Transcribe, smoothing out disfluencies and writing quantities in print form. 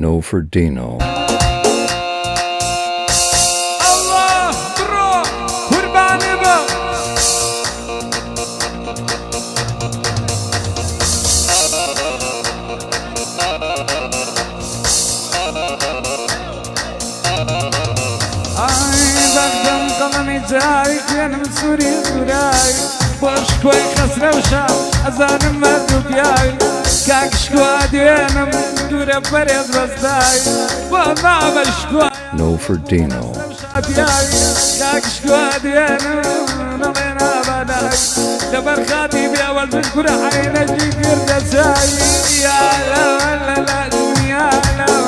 No for Dino. الله برو قرباني بو بخدم قلمي جاي كان من سوري سوراي باش كوي خسرة وشام أزانم مردو بياي كاك شكوا دينم دورة بريز بزداي والله بشكوا No for Dino. كاك شكوا دينم نلينا بداي دبر خاتي بأول بذكر عين جيكر دساي يا لا لا لا يا لا